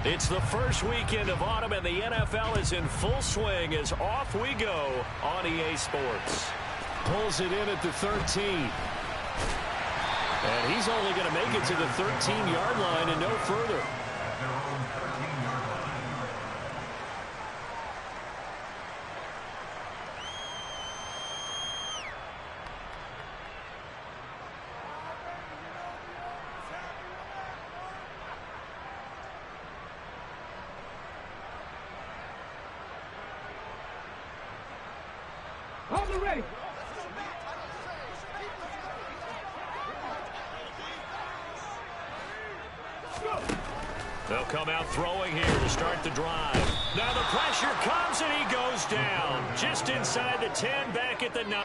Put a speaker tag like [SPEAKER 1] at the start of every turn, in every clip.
[SPEAKER 1] It's the first weekend of autumn, and the NFL is in full swing as off we go on EA Sports. Pulls it in at the 13. And he's only going to make it to the 13-yard line and no further.
[SPEAKER 2] On the ready.
[SPEAKER 1] They'll come out throwing here to start the drive. Now the pressure comes and he goes down. Just inside the 10, back at the 9.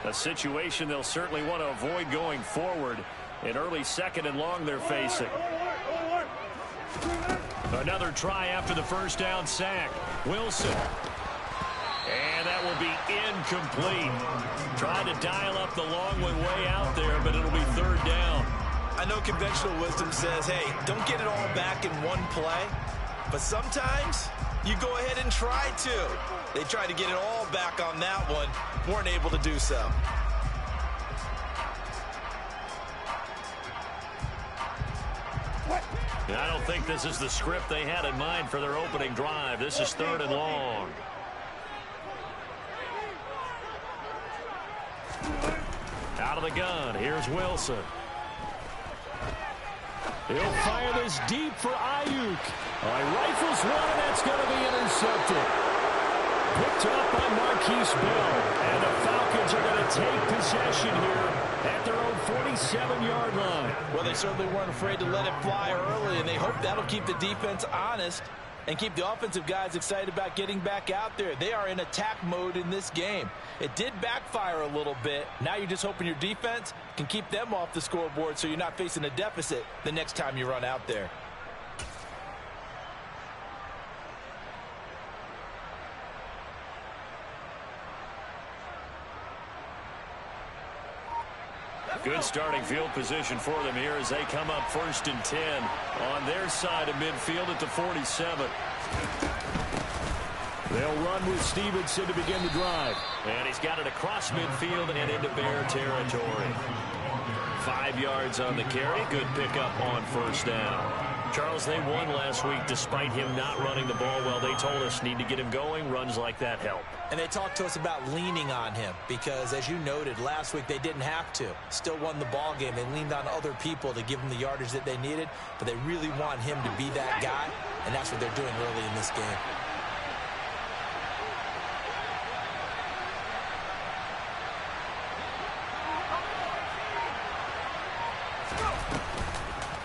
[SPEAKER 1] A situation they'll certainly want to avoid going forward. An early second and long they're facing. Another try after the first down sack. Wilson. And that will be incomplete. Trying to dial up the long one way out there, but it'll be third down.
[SPEAKER 3] I know conventional wisdom says, hey, don't get it all back in one play. But sometimes you go ahead and try to. They tried to get it all back on that one. Weren't able to do so.
[SPEAKER 1] I don't think this is the script they had in mind for their opening drive. This is third and long. Out of the gun, here's Wilson. He'll fire this deep for Ayuk. Rifles one, and that's going to be intercepted. Picked up by Marquise Bell. And the Falcons are going to take possession here at their own 47-yard line.
[SPEAKER 3] Well, they certainly weren't afraid to let it fly early, and they hope that'll keep the defense honest and keep the offensive guys excited about getting back out there. They are in attack mode in this game. It did backfire a little bit. Now you're just hoping your defense can keep them off the scoreboard so you're not facing a deficit the next time you run out there.
[SPEAKER 1] Good starting field position for them here as they come up 1st and 10 on their side of midfield at the 47. They'll run with Stevenson to begin the drive. And he's got it across midfield and into Bear territory. 5 yards on the carry. Good pickup on first down. Charles, they won last week despite him not running the ball well. They told us need to get him going. Runs like that help.
[SPEAKER 3] And they talked to us about leaning on him because, as you noted, last week they didn't have to. Still won the ball game. They leaned on other people to give them the yardage that they needed, but they really want him to be that guy, and that's what they're doing early in this game.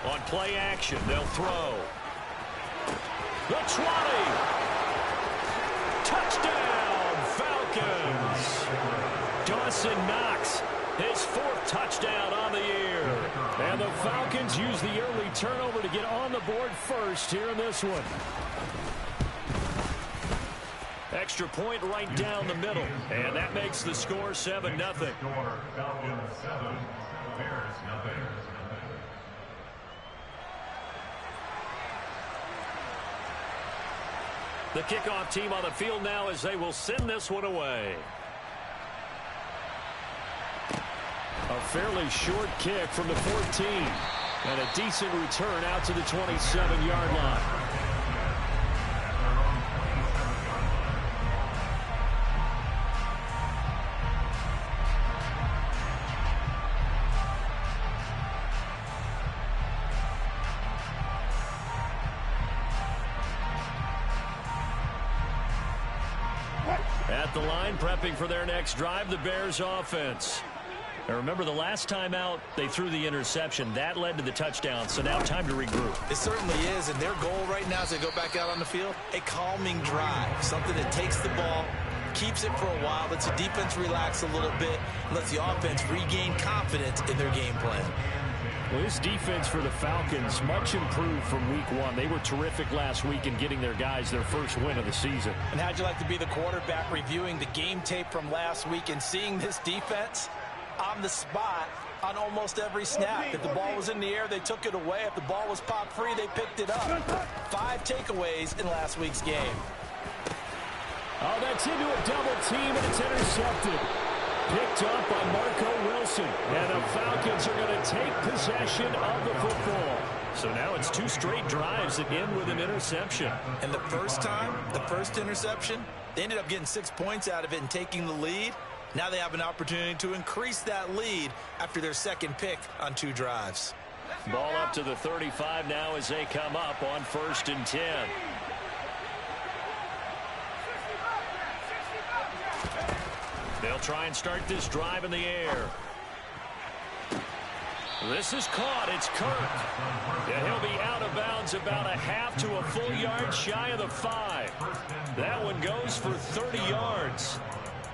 [SPEAKER 1] On play action, they'll throw. The 20. Touchdown, Falcons. Dawson Knox, his 4th touchdown on the year. And the Falcons use the early turnover to get on the board first here in this one. Extra point right down the middle. And that makes the score 7-0.
[SPEAKER 4] Falcons 7, Bears nothing.
[SPEAKER 1] The kickoff team on the field now as they will send this one away. A fairly short kick from the 14. And a decent return out to the 27-yard line. At the line, prepping for their next drive, the Bears offense. And remember, the last time out, they threw the interception. That led to the touchdown, so now time to regroup.
[SPEAKER 3] It certainly is, and their goal right now as they go back out on the field, a calming drive, something that takes the ball, keeps it for a while, lets the defense relax a little bit, and lets the offense regain confidence in their game plan.
[SPEAKER 1] Well, this defense for the Falcons, much improved from week one. They were terrific last week in getting their guys their first win of the season.
[SPEAKER 3] And how'd you like to be the quarterback reviewing the game tape from last week and seeing this defense on the spot on almost every snap? If the ball was in the air, they took it away. If the ball was popped free, they picked it up. 5 takeaways in last week's game.
[SPEAKER 1] Oh, that's into a double team, and it's intercepted. Picked up by Marco Wilson. And the Falcons are going to take possession of the football. So now it's 2 straight drives that end with an interception.
[SPEAKER 3] And the first time, the first interception, they ended up getting 6 points out of it and taking the lead. Now they have an opportunity to increase that lead after their second pick on 2 drives.
[SPEAKER 1] Ball up to the 35 now as they come up on 1st and 10. They'll try and start this drive in the air. This is caught. It's Kirk. Yeah, he'll be out of bounds about a half to a full yard shy of the 5. That one goes for 30 yards.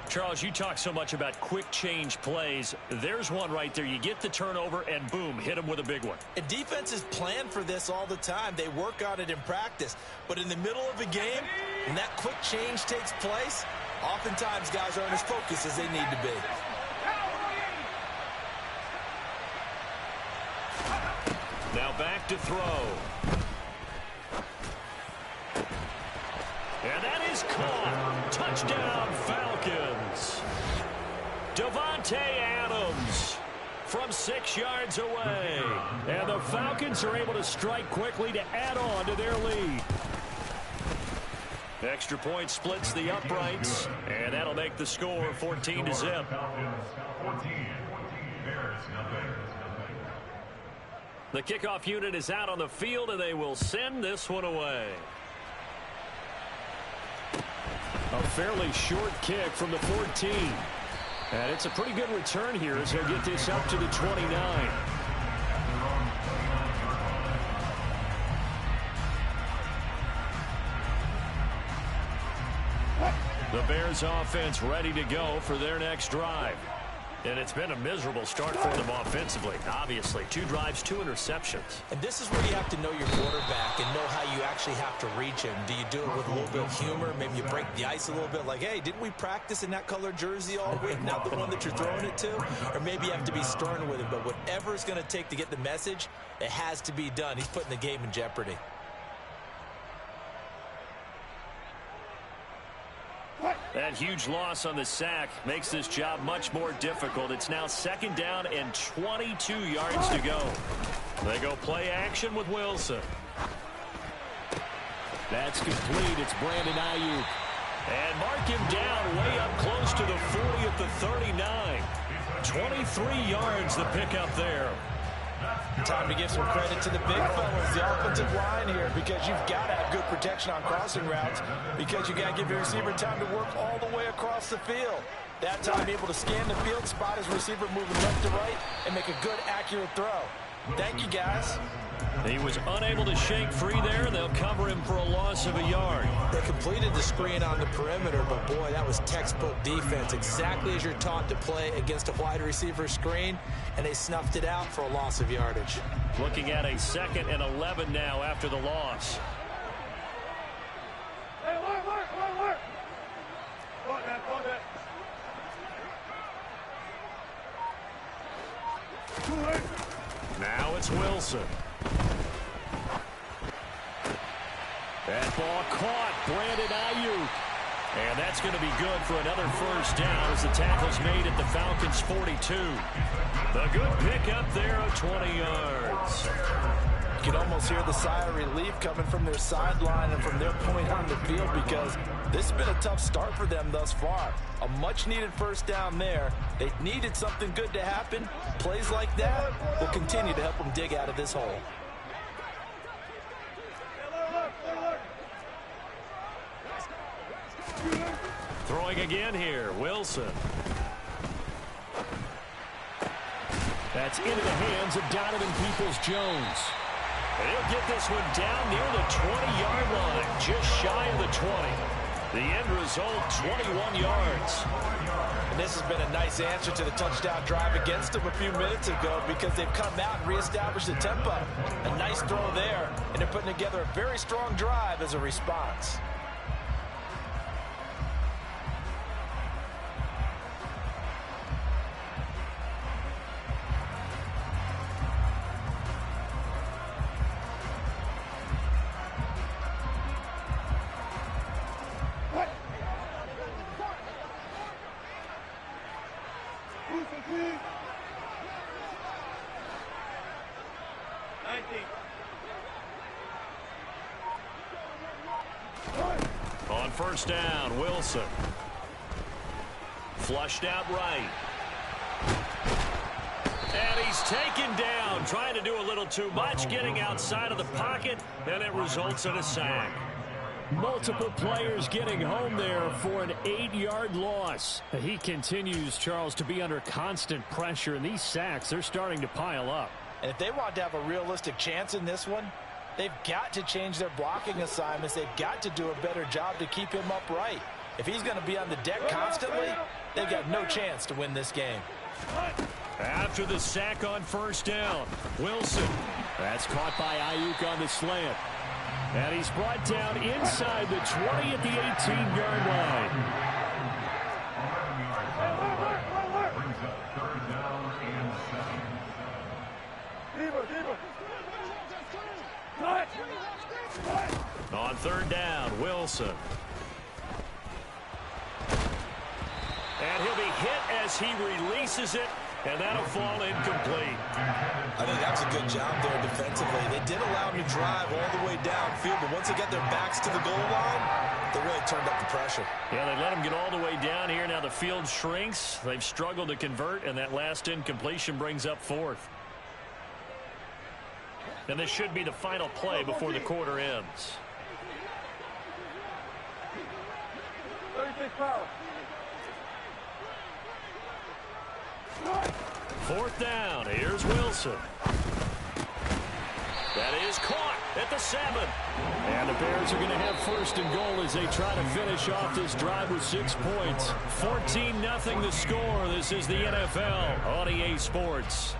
[SPEAKER 1] Charles, you talk so much about quick change plays. There's one right there. You get the turnover, and boom, hit him with a big one.
[SPEAKER 3] And defenses plan for this all the time. They work on it in practice. But in the middle of a game, when that quick change takes place, oftentimes guys aren't as focused as they need to be.
[SPEAKER 1] Now back to throw. And that is caught. Touchdown, Falcons. Davante Adams from 6 yards away. And the Falcons are able to strike quickly to add on to their lead. Extra point splits the uprights, and that'll make the score 14-0. The kickoff unit is out on the field, and they will send this one away. A fairly short kick from the 14. And it's a pretty good return here as they'll get this up to the 29. The Bears offense ready to go for their next drive. And it's been a miserable start for them offensively, obviously. 2 drives, 2 interceptions.
[SPEAKER 3] And this is where you have to know your quarterback and know how you actually have to reach him. Do you do it with a little bit of humor? Maybe you break the ice a little bit like, hey, didn't we practice in that color jersey all week? Not the one that you're throwing it to? Or maybe you have to be stern with him. But whatever it's going to take to get the message, it has to be done. He's putting the game in jeopardy.
[SPEAKER 1] That huge loss on the sack makes this job much more difficult. It's now 2nd down and 22 yards to go. They go play action with Wilson. That's complete. It's Brandon Ayuk. And mark him down way up close to the 40 at the 39. 23 yards the pickup there.
[SPEAKER 3] Time to give some credit to the big fellas, the offensive line here, because you've got to have good protection on crossing routes, because you got to give your receiver time to work all the way across the field. That time able to scan the field, spot his receiver moving left to right, and make a good, accurate throw. Thank you, guys.
[SPEAKER 1] He was unable to shake free there, and they'll cover him for a loss of a yard.
[SPEAKER 3] They completed the screen on the perimeter, but boy, that was textbook defense, exactly as you're taught to play against a wide receiver screen, and they snuffed it out for a loss of yardage.
[SPEAKER 1] Looking at a 2nd and 11 now after the loss.
[SPEAKER 2] Hey, work.
[SPEAKER 1] Now it's Wilson. That ball caught. Brandon Ayuk. And that's going to be good for another 1st down as the tackle's made at the Falcons' 42. The good pickup there of 20 yards.
[SPEAKER 3] You can almost hear the sigh of relief coming from their sideline and from their point on the field, because this has been a tough start for them thus far. A much-needed 1st down there. They needed something good to happen. Plays like that will continue to help them dig out of this hole.
[SPEAKER 1] Throwing Throwing again here, Wilson.
[SPEAKER 2] That's into the hands of Donovan Peoples-Jones.
[SPEAKER 1] And he'll get this one down near the 20-yard line, just shy of the 20. The end result, 21 yards.
[SPEAKER 3] And this has been a nice answer to the touchdown drive against them a few minutes ago because they've come out and reestablished the tempo. A nice throw there, and they're putting together a very strong drive as a response.
[SPEAKER 1] On first down, Wilson. Flushed out right. And he's taken down, trying to do a little too much, getting outside of the pocket, and it results in a sack.
[SPEAKER 2] Multiple players getting home there for an 8-yard loss. He continues, Charles, to be under constant pressure, and these sacks, they're starting to pile up.
[SPEAKER 3] And if they want to have a realistic chance in this one, they've got to change their blocking assignments. They've got to do a better job to keep him upright. If he's going to be on the deck constantly, they've got no chance to win this game.
[SPEAKER 1] After the sack on first down, Wilson.
[SPEAKER 2] That's caught by Ayuk on the slant. And he's brought down inside the 20 at the 18-yard line.
[SPEAKER 4] 11 yards. Brings up third down and 7.
[SPEAKER 1] On third down, Wilson. And he'll be hit as he releases it, and that'll fall incomplete.
[SPEAKER 3] I think that's a good job there defensively. They did allow him to drive all the way downfield, but once they got their backs to the goal line, they really turned up the pressure.
[SPEAKER 1] Yeah, they let him get all the way down here. Now the field shrinks. They've struggled to convert, and that last incompletion brings up fourth. And this should be the final play before the quarter ends.
[SPEAKER 5] 36 pounds.
[SPEAKER 1] Fourth down. Here's Wilson. That is caught at the 7.
[SPEAKER 2] And the Bears are going to have first and goal as they try to finish off this drive with 6 points.
[SPEAKER 1] 14-0 the score. This is the NFL on EA Sports.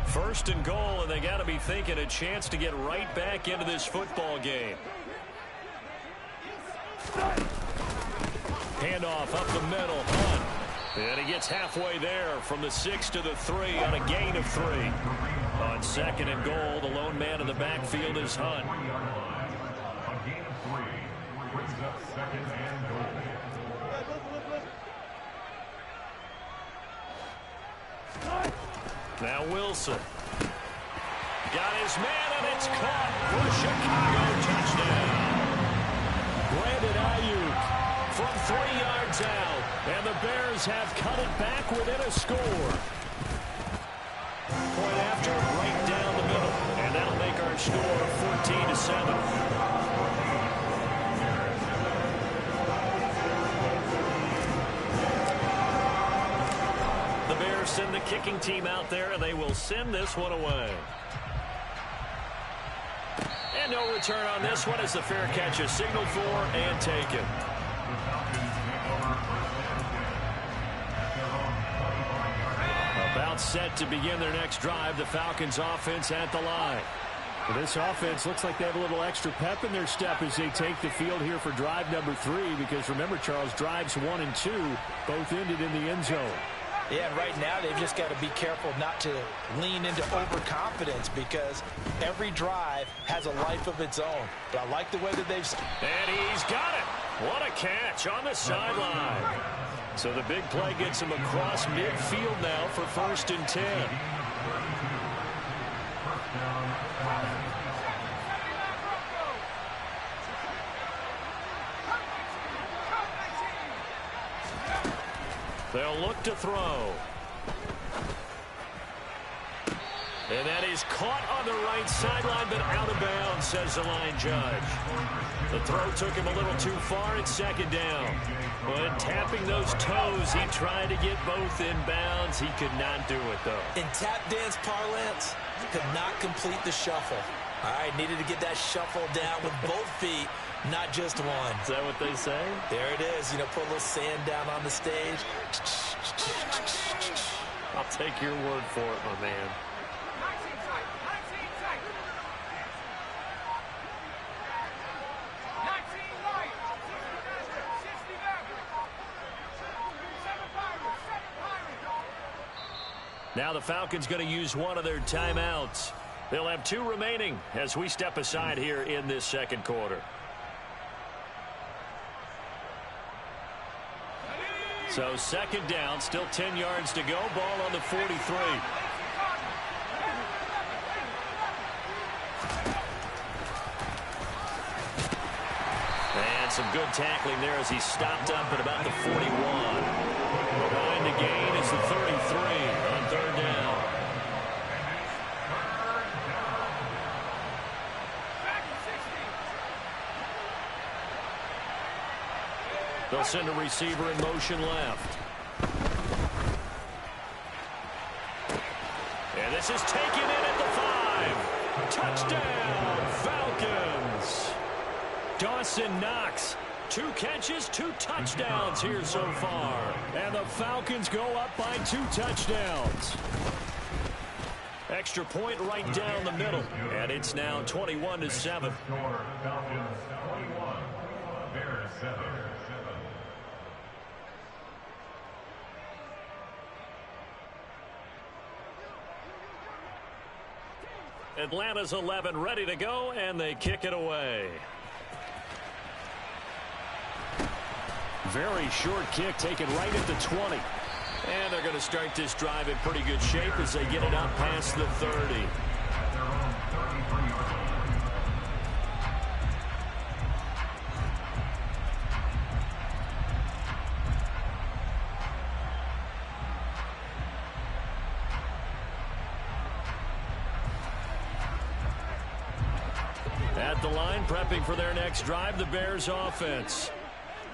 [SPEAKER 1] First and goal, and they got to be thinking a chance to get right back into this football game. Handoff up the middle, Hunt. And he gets halfway there from the 6 to the 3 on a gain of 3. On second and goal, the lone man in the backfield is Hunt.
[SPEAKER 4] A gain of 3 brings up second and goal.
[SPEAKER 1] Now Wilson. Got his man, and it's caught for a Chicago touchdown.
[SPEAKER 2] Brandon Ayuk
[SPEAKER 1] From 3 yards out.
[SPEAKER 2] and the Bears have cut it back within a score.
[SPEAKER 1] Point after, right down the middle. And that'll make our score 14-7. Send the kicking team out there, and they will send this one away. And no return on this one as the fair catch is signaled for and taken. About set to begin their next drive, the Falcons offense at the line.
[SPEAKER 2] Well, this offense looks like they have a little extra pep in their step as they take the field here for drive number 3, because remember, Charles, drives 1 and 2 both ended in the end zone.
[SPEAKER 3] Yeah, and right now they've just got to be careful not to lean into overconfidence because every drive has a life of its own. But I like the way that they've...
[SPEAKER 1] And he's got it. What a catch on the sideline. So the big play gets him across midfield now for first and 10. They'll look to throw. And that is caught on the right sideline, but out of bounds, says the line judge. The throw took him a little too far. It's second down. But tapping those toes, he tried to get both in bounds. He could not do it, though.
[SPEAKER 3] In tap dance parlance, could not complete the shuffle. All right, needed to get that shuffle down with both feet, not just one.
[SPEAKER 1] Is that what they say?
[SPEAKER 3] There it is. You know, put a little sand down on the stage.
[SPEAKER 1] I'll take your word for it, my man. Now the Falcons going to use one of their timeouts. They'll have 2 remaining as we step aside here in this second quarter. So second down, still 10 yards to go. Ball on the 43. And some good tackling there as he stopped up at about the 41. Behind the gain is the 33 on third down. They'll send a receiver in motion left. And this is taken in at the 5. Touchdown, Falcons. Dawson Knox. 2 catches, 2 touchdowns here so far.
[SPEAKER 2] And the Falcons go up by 2 touchdowns.
[SPEAKER 1] Extra point right down the middle. And it's now 21-7.
[SPEAKER 4] Falcons 21, Bears 7.
[SPEAKER 1] Atlanta's 11 ready to go, and they kick it away.
[SPEAKER 2] Very short kick taken right at the 20.
[SPEAKER 1] And they're going to start this drive in pretty good shape as they get it up past the 30. At the line, prepping for their next drive, the Bears offense.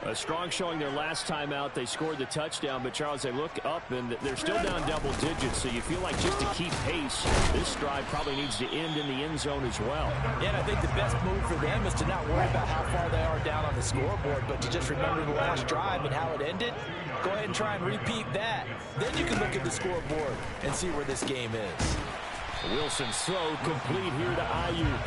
[SPEAKER 2] A strong showing their last time out. They scored the touchdown, but Charles, they look up and they're still down double digits, so you feel like just to keep pace, this drive probably needs to end in the end zone as well.
[SPEAKER 3] Yeah, and I think the best move for them is to not worry about how far they are down on the scoreboard, but to just remember the last drive and how it ended. Go ahead and try and repeat that. Then you can look at the scoreboard and see where this game is.
[SPEAKER 2] Wilson's throw complete here to Ayuk.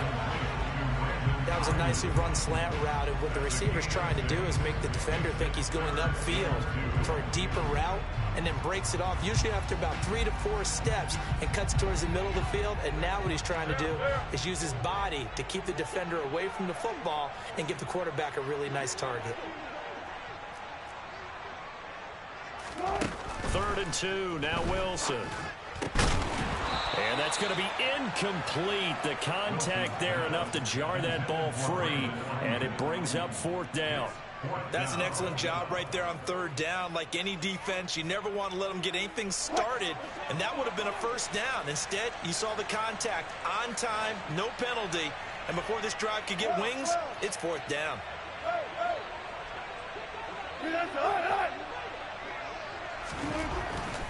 [SPEAKER 3] That was a nicely run slant route, and what the receiver's trying to do is make the defender think he's going upfield for a deeper route, and then breaks it off, usually after about 3 to 4 steps, and cuts towards the middle of the field. And now what he's trying to do is use his body to keep the defender away from the football and give the quarterback a really nice target.
[SPEAKER 1] 3rd and 2, now Wilson. And that's going to be incomplete. The contact there enough to jar that ball free, and it brings up 4th down.
[SPEAKER 3] That's an excellent job right there on 3rd down. Like any defense, you never want to let them get anything started, and that would have been a 1st down. Instead, you saw the contact on time, no penalty, and before this drive could get wings, it's 4th down.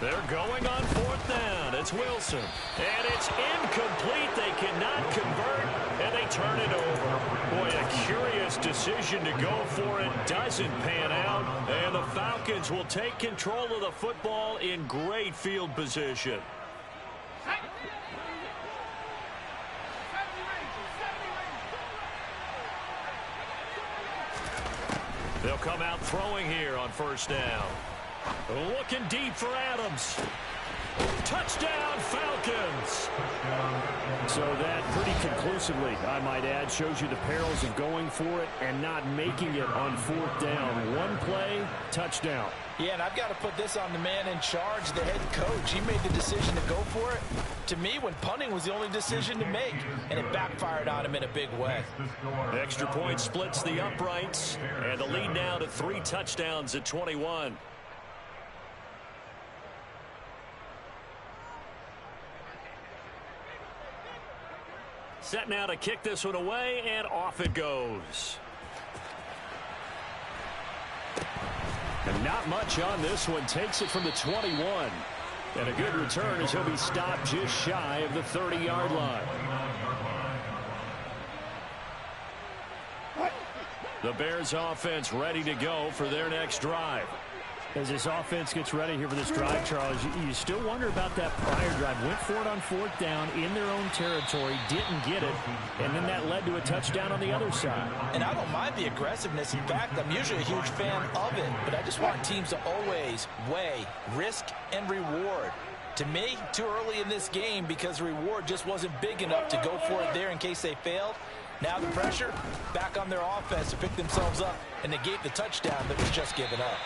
[SPEAKER 1] They're going on 4th down. It's Wilson. And it's incomplete. They cannot convert, and they turn it over. Boy, a curious decision to go for it. Doesn't pan out, and the Falcons will take control of the football in great field position. They'll come out throwing here on 1st down. Looking deep for Adams. Touchdown, Falcons.
[SPEAKER 2] So that pretty conclusively, I might add, shows you the perils of going for it and not making it on 4th down. One play, touchdown.
[SPEAKER 3] Yeah, and I've got to put this on the man in charge, the head coach. He made the decision to go for it. To me, when punting was the only decision to make, and it backfired on him in a big way.
[SPEAKER 1] Extra point splits the uprights, and the lead now to 3 touchdowns at 21.
[SPEAKER 2] Set now to kick this one away, and off it goes. And not much on this one. Takes it from the 21. And a good return as he'll be stopped just shy of the 30-yard line. The Bears offense ready to go for their next drive. As this offense gets ready here for this drive, Charles, you still wonder about that prior drive. Went for it on 4th down in their own territory, didn't get it, and then that led to a touchdown on the other side.
[SPEAKER 3] And I don't mind the aggressiveness. In fact, I'm usually a huge fan of it, but I just want teams to always weigh risk and reward. To me, too early in this game because the reward just wasn't big enough to go for it there in case they failed. Now the pressure back on their offense to pick themselves up and negate the touchdown that was just given up.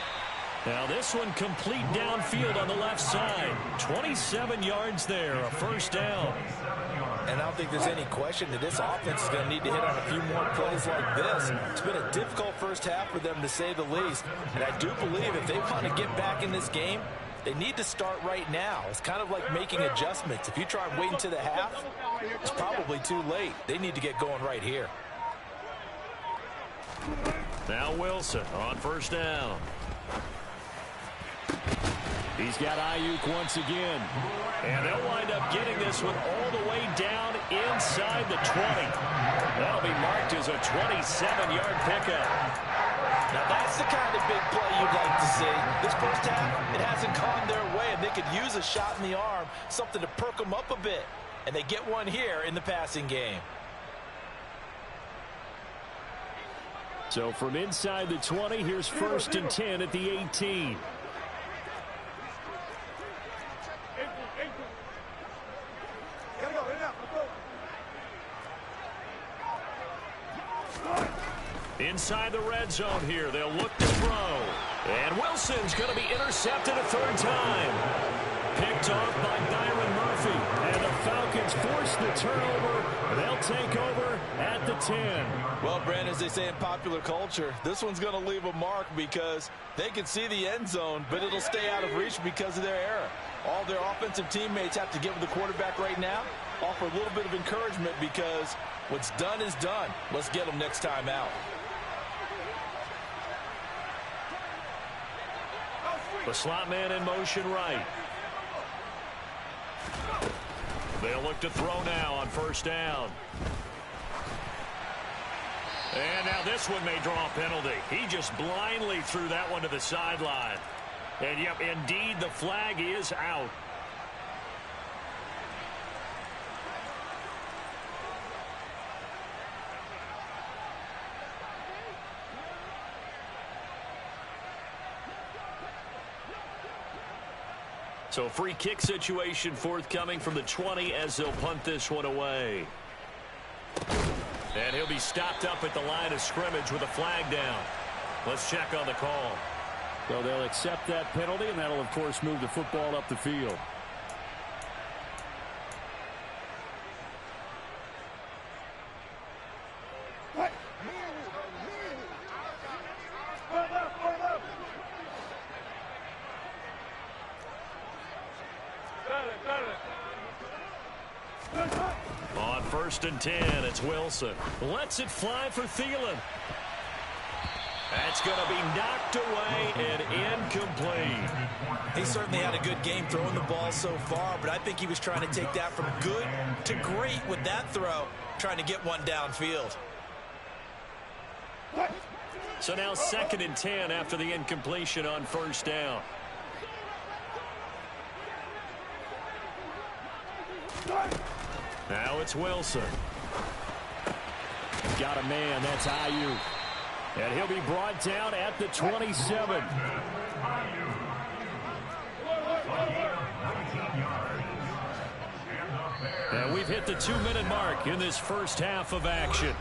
[SPEAKER 2] Now this one complete downfield on the left side. 27 yards there, a first down.
[SPEAKER 3] And I don't think there's any question that this offense is going to need to hit on a few more plays like this. It's been a difficult first half for them, to say the least. And I do believe if they want to get back in this game, they need to start right now. It's kind of like making adjustments. If you try and wait until the half, it's probably too late. They need to get going right here.
[SPEAKER 2] Now Wilson on first down. He's got Ayuk once again. And they'll wind up getting this one all the way down inside the 20. That'll be marked as a 27-yard pickup.
[SPEAKER 3] Now that's the kind of big play you'd like to see. This first half, it hasn't gone their way, and they could use a shot in the arm, something to perk them up a bit. And they get one here in the passing game.
[SPEAKER 2] So from inside the 20, here's 1st and 10 at the 18. Inside the red zone here, they'll look to throw. And Wilson's going to be intercepted a 3rd time. Picked off by Byron Murphy. And the Falcons force the turnover. They'll take over at the 10.
[SPEAKER 3] Well, Brandon, as they say in popular culture, this one's going to leave a mark because they can see the end zone, but it'll stay out of reach because of their error. All their offensive teammates have to give the quarterback right now, offer a little bit of encouragement because what's done is done. Let's get them next time out.
[SPEAKER 2] The slot man in motion right. They'll look to throw now on first down. And now this one may draw a penalty. He just blindly threw that one to the sideline. And yep, indeed, the flag is out. So free kick situation forthcoming from the 20 as they'll punt this one away. And he'll be stopped up at the line of scrimmage with a flag down. Let's check on the call. So they'll accept that penalty, and that'll, of course, move the football up the field. On 1st and 10, it's Wilson. Lets it fly for Thielen. That's going to be knocked away and incomplete.
[SPEAKER 3] He certainly had a good game throwing the ball so far, but I think he was trying to take that from good to great with that throw, trying to get one downfield.
[SPEAKER 2] So now 2nd and 10 after the incompletion on first down. Now it's Wilson. Got a man, that's Ayuk. And he'll be brought down at the 27. And we've hit the 2-minute mark in this first half of action.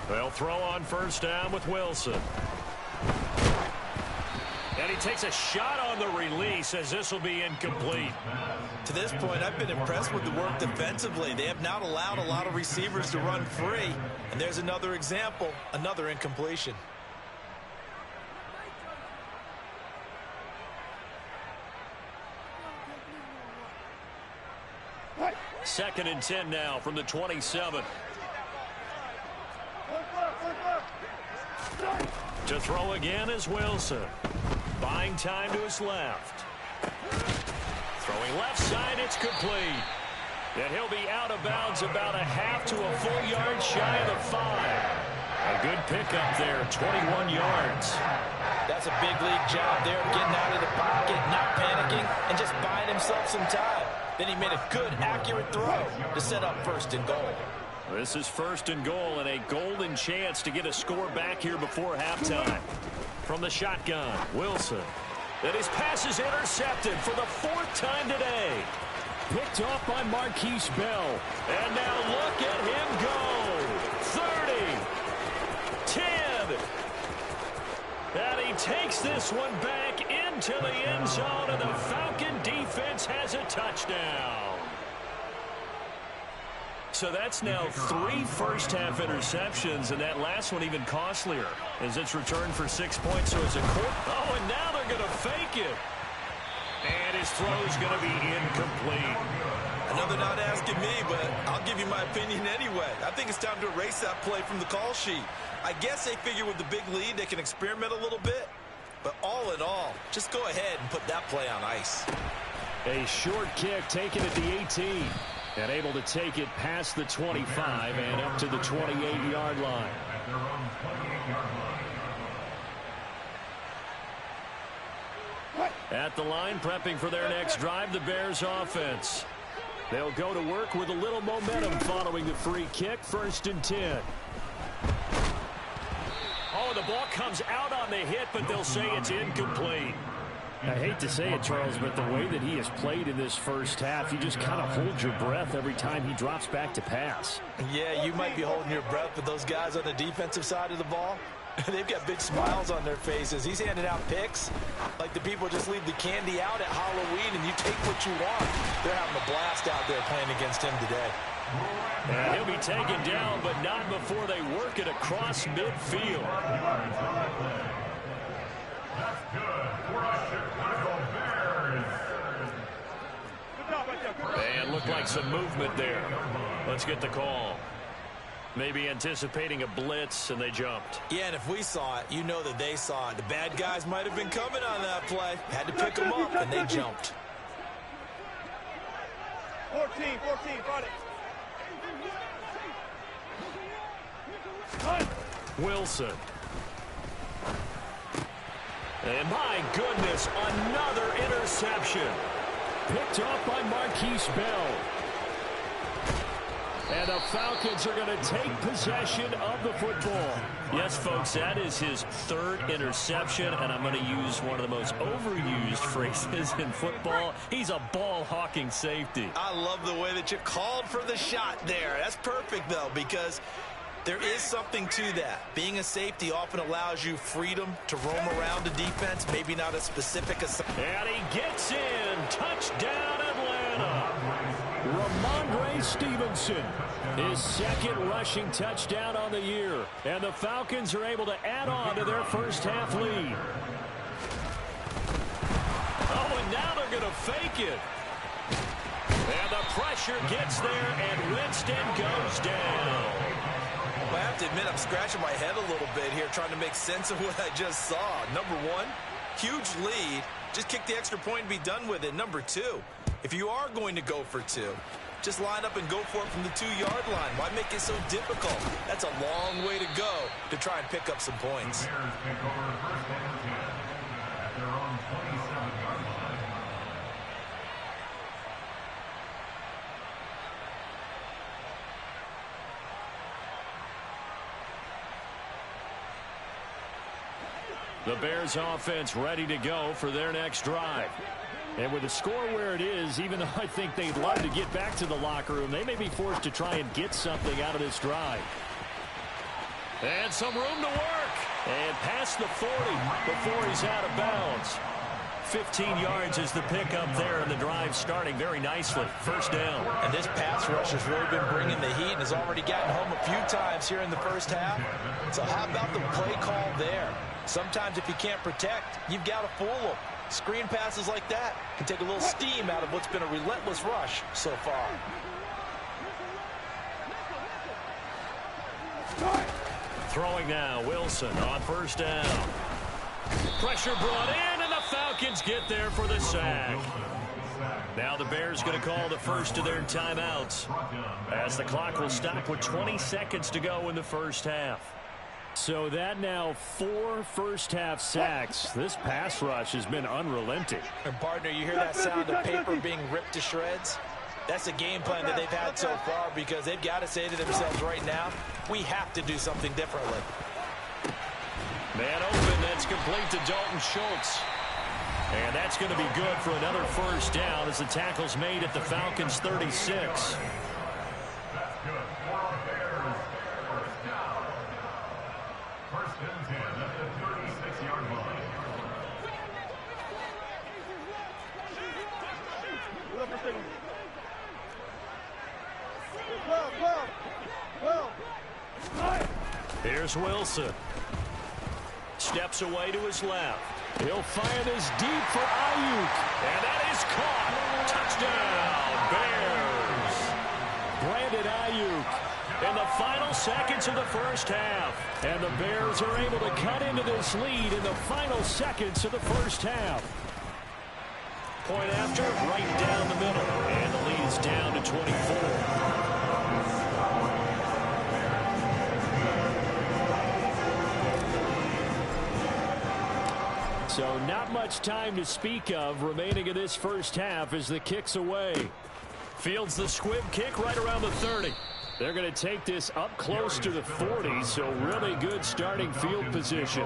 [SPEAKER 2] They'll throw on first down with Wilson.
[SPEAKER 1] And he takes a shot on the release as this will be incomplete.
[SPEAKER 3] To this point, I've been impressed with the work defensively. They have not allowed a lot of receivers to run free. And there's another example, another incompletion.
[SPEAKER 1] Second and 10 now from the 27. To throw again is Wilson. Buying time to his left. Throwing left side, it's complete. And he'll be out of bounds about a half to a full yard shy of the 5. A good pickup there, 21 yards.
[SPEAKER 3] That's a big league job there, getting out of the pocket, not panicking, and just buying himself some time. Then he made a good, accurate throw to set up first and goal.
[SPEAKER 1] This is first and goal and a golden chance to get a score back here before halftime. From the shotgun, Wilson. And his pass is intercepted for the 4th time today.
[SPEAKER 2] Picked off by Marquise Bell.
[SPEAKER 1] And now look at him go. 30. 10. And he takes this one back into the end zone, and the Falcon defense has a touchdown. So that's now 3 first-half interceptions, and that last one even costlier as it's returned for 6 points. So it's a oh, and now they're going to fake it. And his throw's going to be incomplete.
[SPEAKER 3] I know they're not asking me, but I'll give you my opinion anyway. I think it's time to erase that play from the call sheet. I guess they figure with the big lead they can experiment a little bit. But all in all, just go ahead and put that play on ice.
[SPEAKER 2] A short kick taken at the 18. And able to take it past the 25 and up to the 28-yard line.
[SPEAKER 1] At the line, prepping for their next drive, the Bears offense.
[SPEAKER 2] They'll go to work with a little momentum following the free kick. 1st and 10.
[SPEAKER 1] Oh, the ball comes out on the hit, but they'll say it's incomplete.
[SPEAKER 2] I hate to say it, Charles, but the way that he has played in this first half, you just kind of hold your breath every time he drops back to pass.
[SPEAKER 3] Yeah, you might be holding your breath, but those guys on the defensive side of the ball, they've got big smiles on their faces. He's handing out picks like the people just leave the candy out at Halloween and you take what you want. They're having a blast out there playing against him today.
[SPEAKER 1] And he'll be taken down, but not before they work it across midfield.
[SPEAKER 4] That's good for the Chicago Bears.
[SPEAKER 1] And looked like some movement there. Let's get the call. Maybe anticipating a blitz, and they jumped.
[SPEAKER 3] Yeah, and if we saw it, you know that they saw it. The bad guys might have been coming on that play. Had to pick them up, and they jumped.
[SPEAKER 5] 14, got it.
[SPEAKER 1] Wilson. And my goodness, another interception.
[SPEAKER 2] Picked off by Marquise Bell. And the Falcons are going to take possession of the football.
[SPEAKER 1] Yes, folks, that is his 3rd interception, and I'm going to use one of the most overused phrases in football. He's a ball-hawking safety.
[SPEAKER 3] I love the way that you called for the shot there. That's perfect, though, because there is something to that. Being a safety often allows you freedom to roam around the defense, maybe not as specific as...
[SPEAKER 1] And he gets in. Touchdown, Atlanta.
[SPEAKER 2] Ramondre Stevenson, his 2nd rushing touchdown on the year. And the Falcons are able to add on to their first-half lead.
[SPEAKER 1] Oh, and now they're going to fake it. And the pressure gets there, and Winston goes down.
[SPEAKER 3] I have to admit, I'm scratching my head a little bit here trying to make sense of what I just saw. Number 1, huge lead. Just kick the extra point and be done with it. Number 2, if you are going to go for 2, just line up and go for it from the 2-yard line. Why make it so difficult? That's a long way to go to try and pick up some points.
[SPEAKER 4] The Bears take over 1st and 10 at their own 27-yard line.
[SPEAKER 1] The Bears offense ready to go for their next drive.
[SPEAKER 2] And with the score where it is, even though I think they'd love to get back to the locker room, they may be forced to try and get something out of this drive.
[SPEAKER 1] And some room to work. And past the 40 before he's out of bounds. 15 yards is the pickup there, and the drive starting very nicely. First down.
[SPEAKER 3] And this pass rush has really been bringing the heat and has already gotten home a few times here in the first half. So how about the play call there? Sometimes if you can't protect, you've got to fool them. Screen passes like that can take a little steam out of what's been a relentless rush so far.
[SPEAKER 1] Throwing now, Wilson on first down. Pressure brought in, and the Falcons get there for the sack. Now the Bears going to call the first of their timeouts, as the clock will stop with 20 seconds to go in the first half.
[SPEAKER 2] So that now 4 first-half sacks. This pass rush has been unrelenting.
[SPEAKER 3] And partner, you hear that sound of paper being ripped to shreds? That's the game plan that they've had so far, because they've got to say to themselves right now, we have to do something differently.
[SPEAKER 1] Man open, that's complete to Dalton Schultz. And that's going to be good for another first down as the tackle's made at the Falcons' 36. Here's Wilson. Steps away to his left.
[SPEAKER 2] He'll fire this deep for Ayuk.
[SPEAKER 1] And that is caught. Touchdown, Bears.
[SPEAKER 2] Brandon Ayuk
[SPEAKER 1] In the final seconds of the first half.
[SPEAKER 2] And the Bears are able to cut into this lead in the final seconds of the first half.
[SPEAKER 1] Point after, right down the middle. And the lead is down to 24.
[SPEAKER 2] So not much time to speak of remaining in this first half as the kick's away.
[SPEAKER 1] Fields the squib kick right around the 30.
[SPEAKER 2] They're going to take this up close to the 40, so really good starting field position.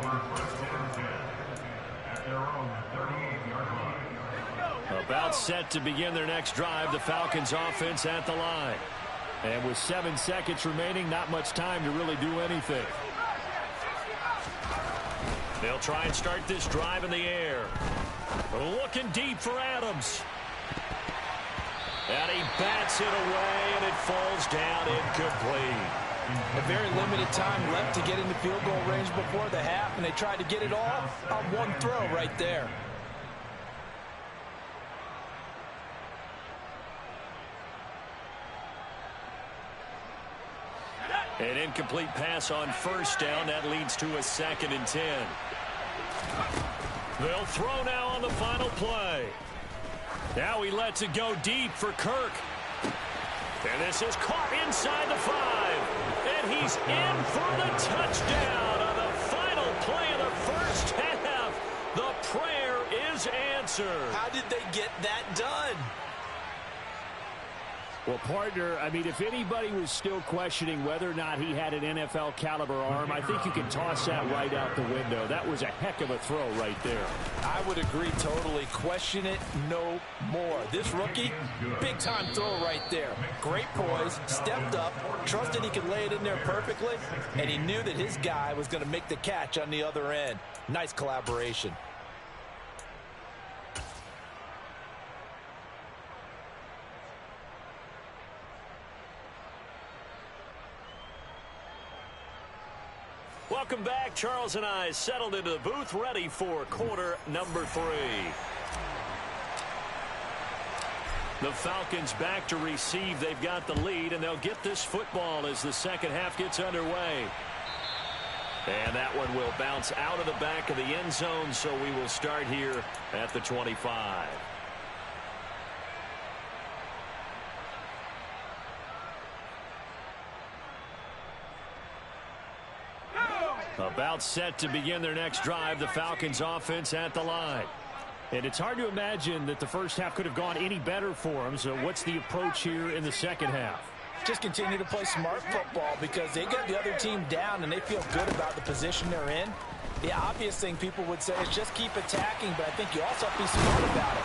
[SPEAKER 1] About set to begin their next drive, the Falcons offense at the line.
[SPEAKER 2] And with 7 seconds remaining, not much time to really do anything.
[SPEAKER 1] They'll try and start this drive in the air. Looking deep for Adams. And he bats it away, and it falls down incomplete.
[SPEAKER 3] A very limited time left to get into field goal range before the half, and they tried to get it all on one throw right there.
[SPEAKER 1] An incomplete pass on first down. That leads to a 2nd and 10. They'll throw now on the final play. Now he lets it go deep for Kirk. And this is caught inside the 5. And he's in for the touchdown on the final play of the first half. The prayer is answered.
[SPEAKER 3] How did they get that done?
[SPEAKER 2] Well, partner, I mean, if anybody was still questioning whether or not he had an NFL caliber arm, I think you can toss that right out the window. That was a heck of a throw right there.
[SPEAKER 3] I would agree totally. Question it no more. This rookie, big time throw right there. Great poise, stepped up, trusted he could lay it in there perfectly, and he knew that his guy was going to make the catch on the other end. Nice collaboration.
[SPEAKER 1] Welcome back. Charles and I settled into the booth, ready for quarter number 3. The Falcons back to receive. They've got the lead, and they'll get this football as the second half gets underway. And that one will bounce out of the back of the end zone, so we will start here at the 25. About set to begin their next drive, the Falcons offense at the line.
[SPEAKER 2] And it's hard to imagine that the first half could have gone any better for them. So what's the approach here in the second half?
[SPEAKER 3] Just continue to play smart football because they got the other team down and they feel good about the position they're in. The obvious thing people would say is just keep attacking, but I think you also have to be smart about it.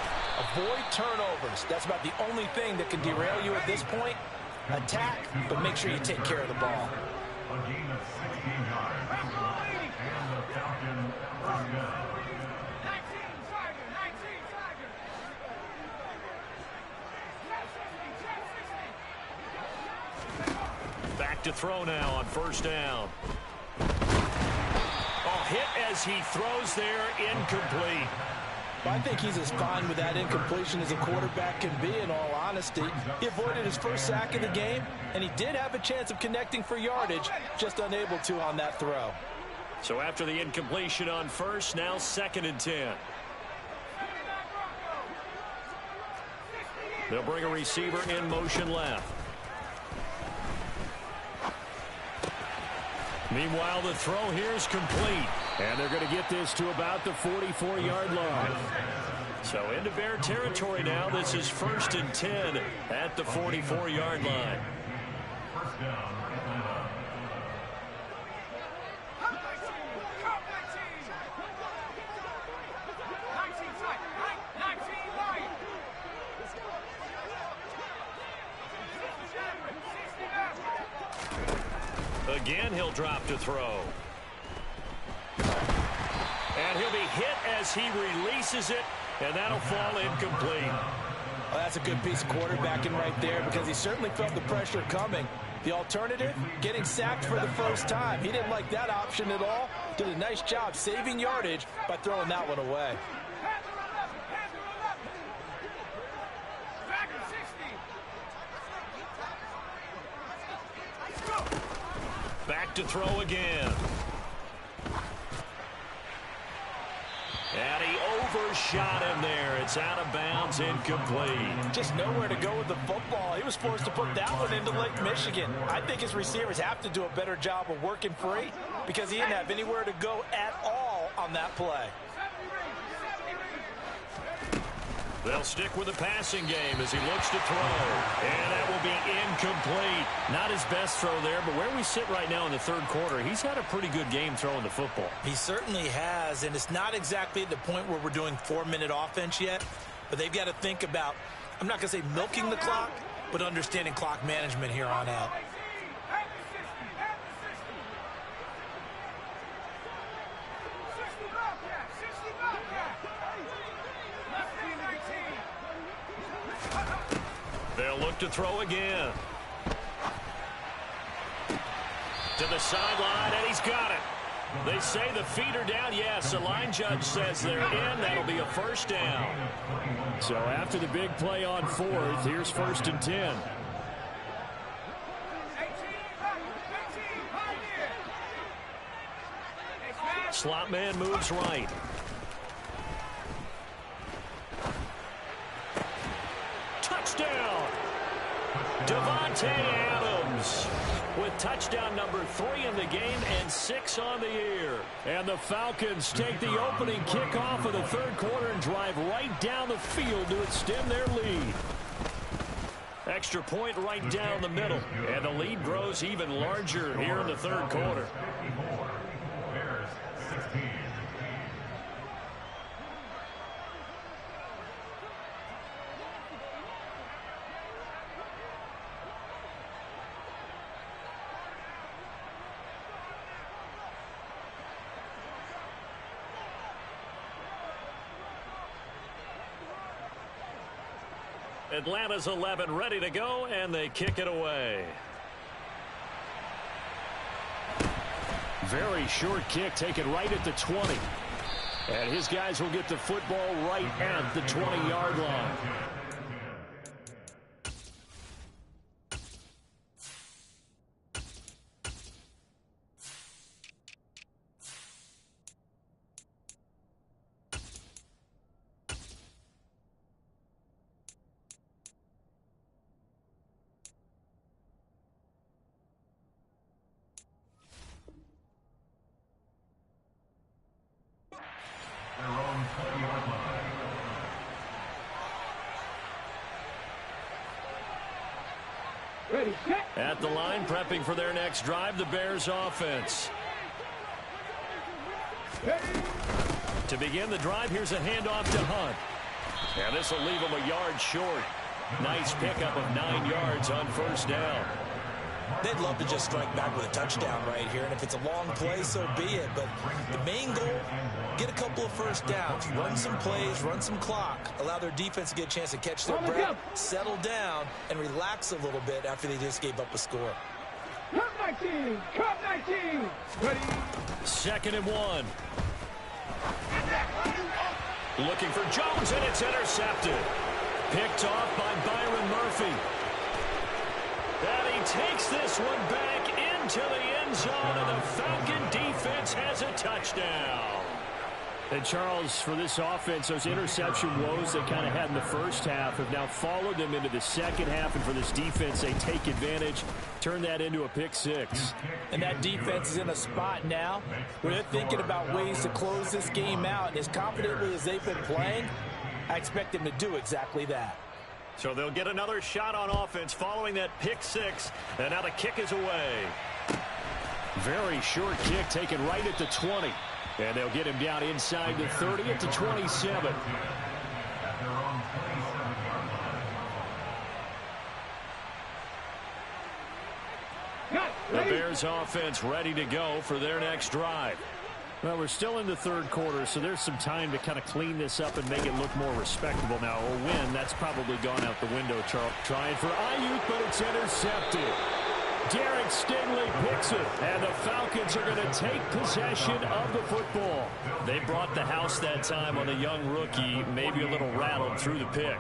[SPEAKER 3] Avoid turnovers. That's about the only thing that can derail you at this point. Attack, but make sure you take care of the ball.
[SPEAKER 4] A gain of 16 yards. And the
[SPEAKER 1] to throw now on first down. Oh, hit as he throws there, incomplete.
[SPEAKER 3] I think he's as fine with that incompletion as a quarterback can be, in all honesty. He avoided his first sack of the game, and he did have a chance of connecting for yardage, just unable to on that throw.
[SPEAKER 1] So after the incompletion on first, now 2nd and 10. They'll bring a receiver in motion left. Meanwhile, the throw here is complete. And they're going to get this to about the 44-yard line. So into Bear territory now. This is 1st and 10 at the 44-yard line.
[SPEAKER 4] First down.
[SPEAKER 1] Again, he'll drop to throw. And he'll be hit as he releases it, and that'll fall incomplete.
[SPEAKER 3] Well, that's a good piece of quarterbacking right there, because he certainly felt the pressure coming. The alternative, getting sacked for the first time. He didn't like that option at all. Did a nice job saving yardage by throwing that one away.
[SPEAKER 1] Back to throw again. And he overshot him there. It's out of bounds, incomplete.
[SPEAKER 3] Just nowhere to go with the football. He was forced to put that one into Lake Michigan. I think his receivers have to do a better job of working free, because he didn't have anywhere to go at all on that play.
[SPEAKER 1] They'll stick with the passing game as he looks to throw. And that will be incomplete. Not his best throw there, but where we sit right now in the 3rd quarter, he's had a pretty good game throwing the football.
[SPEAKER 3] He certainly has, and it's not exactly at the point where we're doing 4-minute offense yet, but they've got to think about, I'm not going to say milking the clock, but understanding clock management here on out.
[SPEAKER 1] They'll look to throw again. To the sideline, and he's got it. They say the feet are down. Yes, the line judge says they're in. That'll be a first down.
[SPEAKER 2] So after the big play on 4th, here's 1st and 10.
[SPEAKER 1] Slot man moves right. Touchdown! Devontae Adams with touchdown number 3 in the game and 6 on the year.
[SPEAKER 2] And the Falcons take the opening kickoff of the 3rd quarter and drive right down the field to extend their lead.
[SPEAKER 1] Extra point right down the middle. And the lead grows even larger here in the 3rd quarter.
[SPEAKER 4] Bears 16.
[SPEAKER 1] Atlanta's 11 ready to go, and they kick it away.
[SPEAKER 2] Very short kick taken right at the 20. And his guys will get the football right at the 20-yard line.
[SPEAKER 1] At the line, prepping for their next drive, the Bears offense. To begin the drive, here's a handoff to Hunt. And this will leave him a yard short. Nice pickup of 9 yards on first down.
[SPEAKER 3] They'd love to just strike back with a touchdown right here, and if it's a long play, so be it. But the main goal, get a couple of first downs, run some plays, run some clock, allow their defense to get a chance to catch their breath, settle down, and relax a little bit after they just gave up a score.
[SPEAKER 5] 19. Cut 19. Ready.
[SPEAKER 2] 2nd and 1.
[SPEAKER 1] Looking for Jones, and it's intercepted. Picked off by Byron Murphy. And he takes this one back into the end zone, and the Falcon defense has a touchdown.
[SPEAKER 2] And Charles, for this offense, those interception woes they kind of had in the first half have now followed them into the second half. And for this defense, they take advantage, turn that into a pick six.
[SPEAKER 3] And that defense is in a spot now where they're thinking about ways to close this game out. And as confidently as they've been playing, I expect them to do exactly that.
[SPEAKER 1] So they'll get another shot on offense following that pick six. And now the kick is away.
[SPEAKER 2] Very short kick taken right at the 20. And they'll get him down inside the 30 at the 27.
[SPEAKER 1] The Bears offense ready to go for their next drive.
[SPEAKER 2] Well, we're still in the third quarter, so there's some time to kind of clean this up and make it look more respectable now. A win, that's probably gone out the window, Charles. Trying for Ayuk, but it's intercepted. Derek Stingley picks it, and the Falcons are going to take possession of the football.
[SPEAKER 1] They brought the house that time on the young rookie, maybe a little rattled through the pick.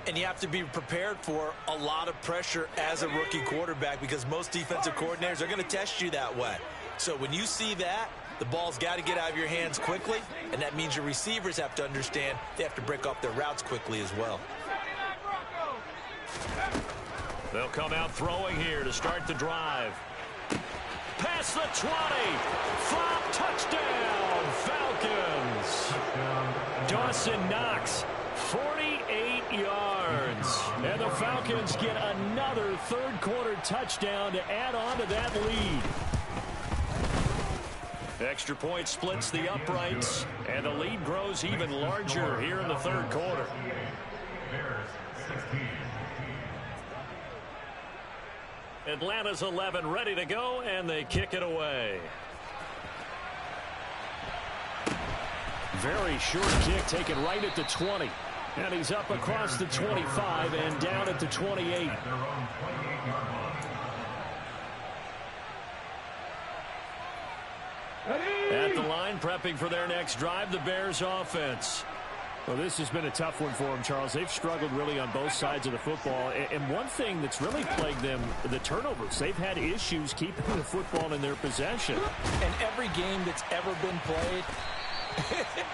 [SPEAKER 3] And you have to be prepared for a lot of pressure as a rookie quarterback because most defensive coordinators are going to test you that way. So when you see that, the ball's got to get out of your hands quickly, and that means your receivers have to understand they have to break up their routes quickly as well.
[SPEAKER 1] They'll come out throwing here to start the drive. Past the 20. Flop, touchdown, Falcons.
[SPEAKER 2] Dawson Knox, 48 yards. And the Falcons get another third quarter touchdown to add on to that lead.
[SPEAKER 1] Extra point splits the uprights, and the lead grows even larger here in the third quarter. Atlanta's 11 ready to go, and they kick it away.
[SPEAKER 2] Very short kick taken right at the 20. And he's up across the 25 and down at the 28.
[SPEAKER 1] At the line, prepping for their next drive, the Bears offense.
[SPEAKER 2] Well, this has been a tough one for them, Charles. They've struggled really on both sides of the football. And one thing that's really plagued them, the turnovers. They've had issues keeping the football in their possession.
[SPEAKER 3] And every game that's ever been played,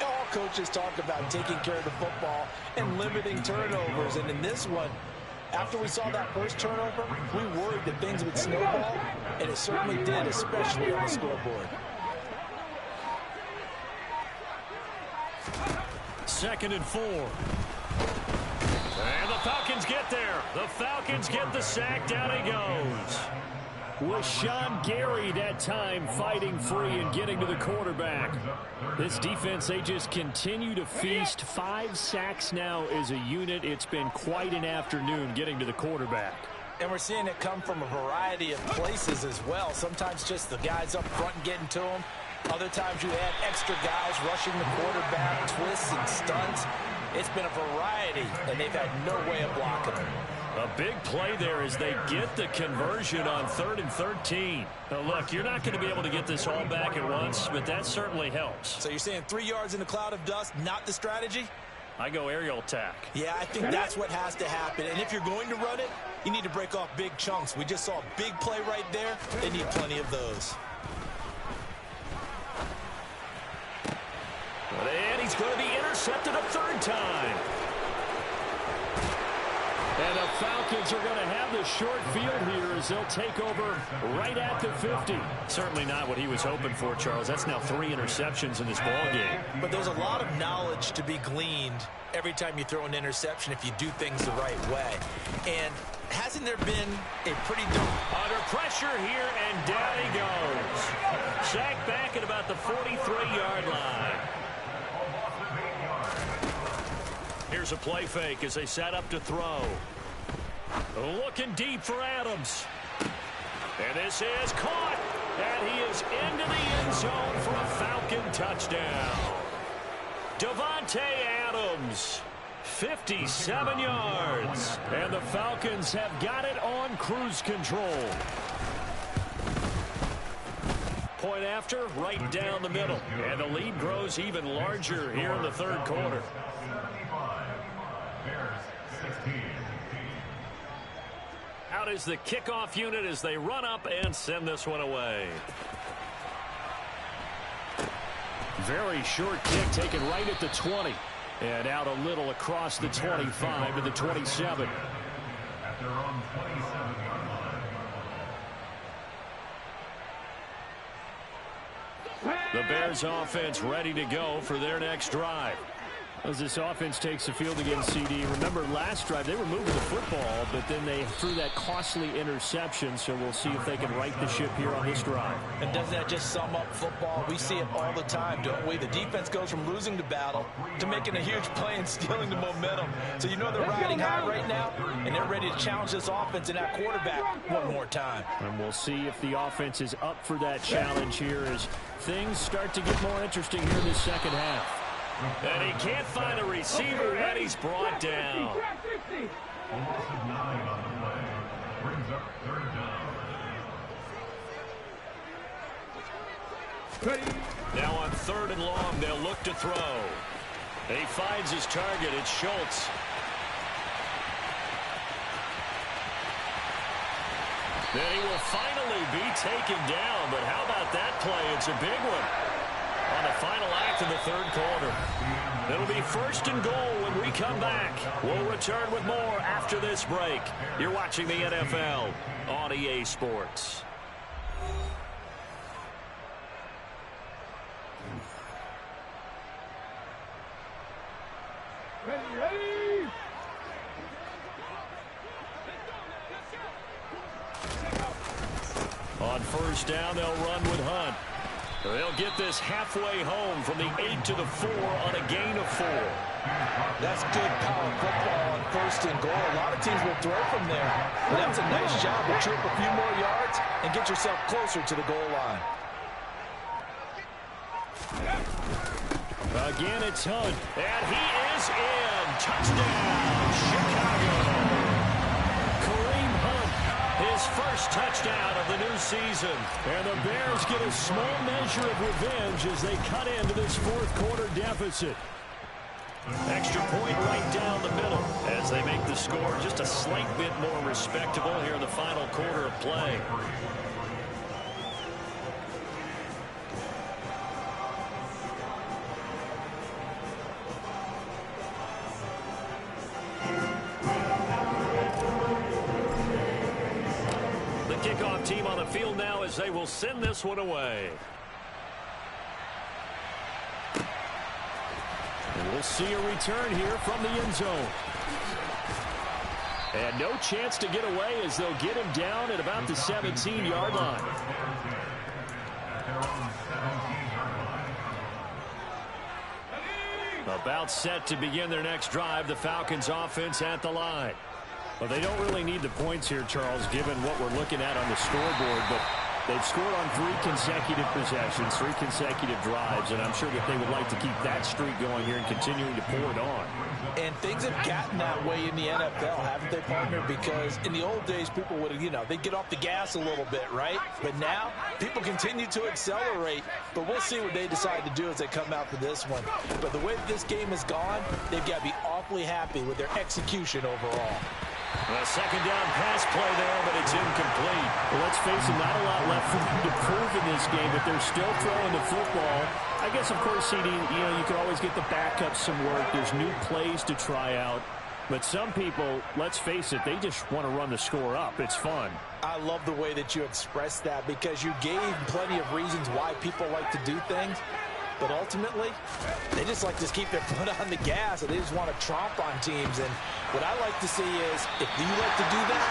[SPEAKER 3] all coaches talk about taking care of the football and limiting turnovers. And in this one, after we saw that first turnover, we worried that things would snowball, and it certainly did, especially on the scoreboard.
[SPEAKER 1] 2nd and 4. And the Falcons get there. The Falcons get the sack. Down he goes.
[SPEAKER 2] Was Sean Gary that time fighting free and getting to the quarterback. This defense, they just continue to feast. 5 sacks now as a unit. It's been quite an afternoon getting to the quarterback.
[SPEAKER 3] And we're seeing it come from a variety of places as well. Sometimes just the guys up front and getting to them. Other times you add extra guys rushing the quarterback, twists and stunts. It's been a variety, and they've had no way of blocking them.
[SPEAKER 1] A big play there as they get the conversion on 3rd and 13. Now, look, you're not going to be able to get this all back at once, but that certainly helps.
[SPEAKER 3] So you're saying 3 yards in a cloud of dust, not the strategy?
[SPEAKER 1] I go aerial attack.
[SPEAKER 3] Yeah, I think that's what has to happen. And if you're going to run it, you need to break off big chunks. We just saw a big play right there. They need plenty of those.
[SPEAKER 1] And he's going to be intercepted a 3rd time.
[SPEAKER 2] And the Falcons are going to have the short field here as they'll take over right at the 50.
[SPEAKER 1] Certainly not what he was hoping for, Charles. That's now 3 interceptions in this ball game.
[SPEAKER 3] But there's a lot of knowledge to be gleaned every time you throw an interception if you do things the right way. And hasn't there been a pretty...
[SPEAKER 1] Under pressure here, and down he goes. Sacked back at about the 43-yard line. Here's a play fake as they set up to throw. Looking deep for Adams. And this is caught. And he is into the end zone for a Falcon touchdown. Davante Adams, 57 yards.
[SPEAKER 2] And the Falcons have got it on cruise control.
[SPEAKER 1] point after, right down the middle. And the lead grows even larger here in the third quarter. Out is the kickoff unit as they run up and send this one away. Very short kick taken right at the 20. And out a little across the 25 to the 27.
[SPEAKER 4] At their own 27-yard line.
[SPEAKER 1] The Bears offense ready to go for their next drive.
[SPEAKER 2] As this offense takes the field against CD, remember last drive they were moving the football, but then they threw that costly interception, so we'll see if they can right the ship here on this drive.
[SPEAKER 3] And doesn't that just sum up football? We see it all the time, don't we? The defense goes from losing the battle to making a huge play and stealing the momentum. So you know they're riding high right now, and they're ready to challenge this offense and that quarterback one more time.
[SPEAKER 2] And we'll see if the offense is up for that challenge here as things start to get more interesting here in the second half.
[SPEAKER 1] And he can't find a receiver, and he's brought down.
[SPEAKER 4] A loss of 9 on the play. Brings up third down.
[SPEAKER 1] Now on 3rd and long, they'll look to throw. He finds his target. It's Schultz. Then he will finally be taken down. But how about that play? It's a big one. On the final act of the third quarter. It'll be 1st and goal when we come back. We'll return with more after this break. You're watching the NFL on EA Sports.
[SPEAKER 5] Ready.
[SPEAKER 1] On 1st down, they'll run with Hunt. They'll get this halfway home from the 8 to the 4 on a gain of 4.
[SPEAKER 3] That's good power football on 1st and goal. A lot of teams will throw from there. But that's a nice job to trip a few more yards and get yourself closer to the goal line.
[SPEAKER 2] Again, it's Hunt.
[SPEAKER 1] And he is in. Touchdown, Chicago. Kareem Hunt, his first touchdown of the new season.
[SPEAKER 2] And the Bears get a small measure of revenge as they cut into this 4th quarter deficit.
[SPEAKER 1] Extra point right down the middle as they make the score just a slight bit more respectable here in the final quarter of play. The kickoff team on the field now as they will send this one away.
[SPEAKER 2] And we'll see a return here from the end zone. And no chance to get away as they'll get him down at about the 17-yard line.
[SPEAKER 1] About set to begin their next drive, the Falcons offense at the line.
[SPEAKER 2] Well, they don't really need the points here, Charles, given what we're looking at on the scoreboard, but they've scored on 3 consecutive possessions, 3 consecutive drives, and I'm sure that they would like to keep that streak going here and continuing to pour it on.
[SPEAKER 3] And things have gotten that way in the NFL, haven't they, partner? Because in the old days, people would have, they'd get off the gas a little bit, right? But now, people continue to accelerate, but we'll see what they decide to do as they come out for this one. But the way that this game has gone, they've got to be awfully happy with their execution overall.
[SPEAKER 1] A second down pass play there, but it's incomplete.
[SPEAKER 2] Well, let's face it, not a lot left for them to prove in this game, but they're still throwing the football. I guess, of course, CD, you can always get the backups some work. There's new plays to try out. But some people, let's face it, they just want to run the score up. It's fun.
[SPEAKER 3] I love the way that you expressed that because you gave plenty of reasons why people like to do things. But ultimately, they just like to keep their foot on the gas, and they just want to tromp on teams. And what I like to see is, if you like to do that,